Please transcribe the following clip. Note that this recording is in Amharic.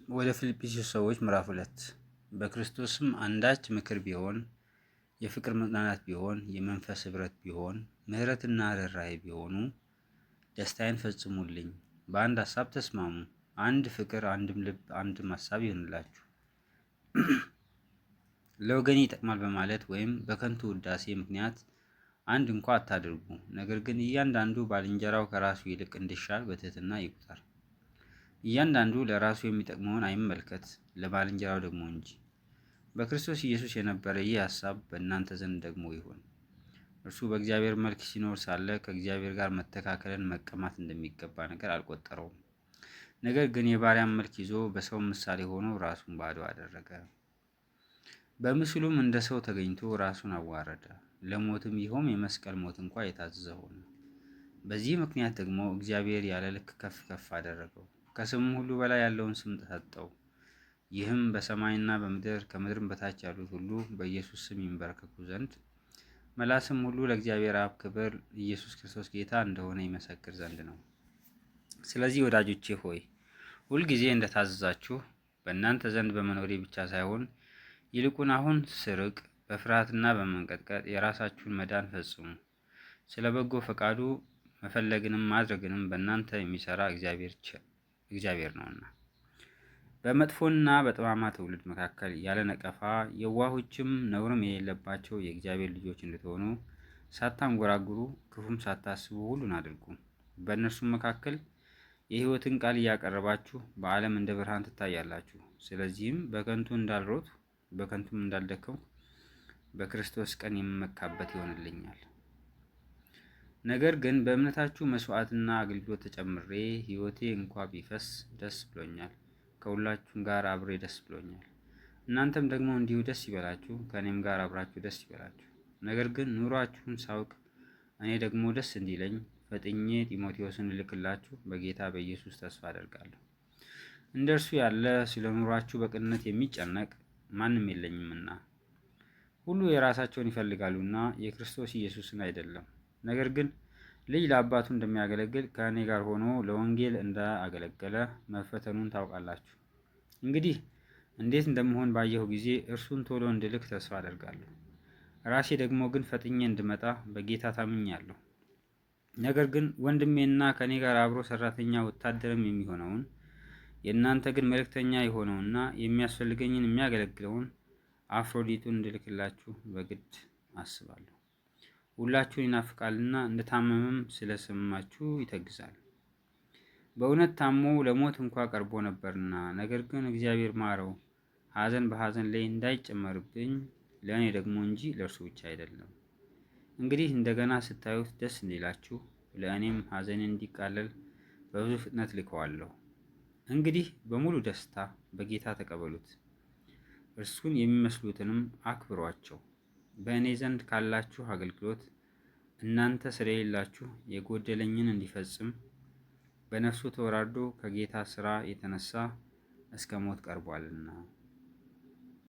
ወደ ፊልጵስዩስ ሰዎች ምዕራፍ 2 በክርስቶስም አንዳች ምክር ቢሆን፣ የፍቅር መጽናናት ቢሆን፣ የመንፈስ ኅብረት ቢሆን፣ ምሕረትና ርኅራኄ ቢሆኑ ደስታዬን ፈጽሙልኝ። በአንድ ሐሳብ ተስማሙ፣ አንድ ፍቅር፣ አንድም ልብ፣ አንድም ሐሳብ ይሁንላችሁ። ለወገኔ ይጠቅማል በማለት ወይም በከንቱ ውዳሴ ምክንያት አንድ እንኳ አታድርጉ። ነገር ግን እያንዳንዱ ባልንጀራው ከራሱ ይልቅ እንዲሻል በትሕትና ይቁጠር። እያንዳንዱ ለራሱ የሚጠቅመውን አይመልከት፣ ለባልንጀራው ደግሞ እንጂ። በክርስቶስ ኢየሱስ የነበረ ይህ ሐሳብ በእናንተ ዘንድ ደግሞ ይሁን። እርሱ በእግዚአብሔር መልክ ሲኖር ሳለ ከእግዚአብሔር ጋር መተካከልን መቀማት እንደሚገባ ነገር አልቆጠረውም። ነገር ግን የባሪያን መልክ ይዞ በሰው ምሳሌ ሆኖ ራሱን ባዶ አደረገ። በምስሉም እንደ ሰው ተገኝቶ ራሱን አዋረደ፣ ለሞትም ይኸውም የመስቀል ሞት እንኳ የታዘዘ ሆነ። በዚህ ምክንያት ደግሞ እግዚአብሔር ያለ ልክ ከፍ ከፍ አደረገው፣ ከስሙም ሁሉ በላይ ያለውን ስም ሰጠው። ይህም በሰማይና በምድር ከምድርም በታች ያሉት ሁሉ በኢየሱስ ስም ይንበረከኩ ዘንድ፣ መላስም ሁሉ ለእግዚአብሔር አብ ክብር ኢየሱስ ክርስቶስ ጌታ እንደሆነ ይመሰክር ዘንድ ነው። ስለዚህ ወዳጆቼ ሆይ ሁልጊዜ እንደታዘዛችሁ በእናንተ ዘንድ በመኖሬ ብቻ ሳይሆን ይልቁን አሁን ስርቅ በፍርሃትና በመንቀጥቀጥ የራሳችሁን መዳን ፈጽሙ። ስለ በጎ ፈቃዱ መፈለግንም ማድረግንም በእናንተ የሚሰራ እግዚአብሔር ነውና። በመጥፎና በጠማማ ትውልድ መካከል ያለ ነቀፋ የዋሆችም ነውርም የሌለባቸው የእግዚአብሔር ልጆች እንድትሆኑ ሳታንጎራጉሩ ክፉም ሳታስቡ ሁሉን አድርጉ። በእነርሱም መካከል የሕይወትን ቃል እያቀረባችሁ በዓለም እንደ ብርሃን ትታያላችሁ። ስለዚህም በከንቱ እንዳልሮጥ በከንቱም እንዳልደከምኩ በክርስቶስ ቀን የምመካበት ይሆንልኛል። ነገር ግን በእምነታችሁ መስዋዕትና አገልግሎት ተጨምሬ ሕይወቴ እንኳ ቢፈስ ደስ ብሎኛል፣ ከሁላችሁም ጋር አብሬ ደስ ብሎኛል። እናንተም ደግሞ እንዲሁ ደስ ይበላችሁ፣ ከእኔም ጋር አብራችሁ ደስ ይበላችሁ። ነገር ግን ኑሯችሁን ሳውቅ እኔ ደግሞ ደስ እንዲለኝ ፈጥኜ ጢሞቴዎስን ልልክላችሁ በጌታ በኢየሱስ ተስፋ አደርጋለሁ። እንደ እርሱ ያለ ስለ ኑሯችሁ በቅንነት የሚጨነቅ ማንም የለኝምና። ሁሉ የራሳቸውን ይፈልጋሉና የክርስቶስ ኢየሱስን አይደለም። ነገር ግን ልጅ ለአባቱ እንደሚያገለግል ከእኔ ጋር ሆኖ ለወንጌል እንዳገለገለ መፈተኑን ታውቃላችሁ። እንግዲህ እንዴት እንደምሆን ባየሁ ጊዜ እርሱን ቶሎ እንድልክ ተስፋ አደርጋለሁ። ራሴ ደግሞ ግን ፈጥኜ እንድመጣ በጌታ ታምኛለሁ። ነገር ግን ወንድሜና ከእኔ ጋር አብሮ ሰራተኛ ወታደርም የሚሆነውን የእናንተ ግን መልእክተኛ የሆነውና የሚያስፈልገኝን የሚያገለግለውን አፍሮዲቱን እንድልክላችሁ በግድ አስባለሁ። ሁላችሁን ይናፍቃልና እንደታመመም ስለሰማችሁ ይተግዛል። በእውነት ታሞ ለሞት እንኳ ቀርቦ ነበርና፣ ነገር ግን እግዚአብሔር ማረው፣ ሐዘን በሐዘን ላይ እንዳይጨመርብኝ ለእኔ ደግሞ እንጂ ለእርሱ ብቻ አይደለም። እንግዲህ እንደገና ስታዩት ደስ እንዲላችሁ ለእኔም ሐዘኔን እንዲቃለል በብዙ ፍጥነት ልከዋለሁ። እንግዲህ በሙሉ ደስታ በጌታ ተቀበሉት፣ እርሱን የሚመስሉትንም አክብሯቸው። በእኔ ዘንድ ካላችሁ አገልግሎት እናንተ ስለሌላችሁ የጎደለኝን እንዲፈጽም በነፍሱ ተወራርዶ ከጌታ ሥራ የተነሳ እስከ ሞት ቀርቧልና።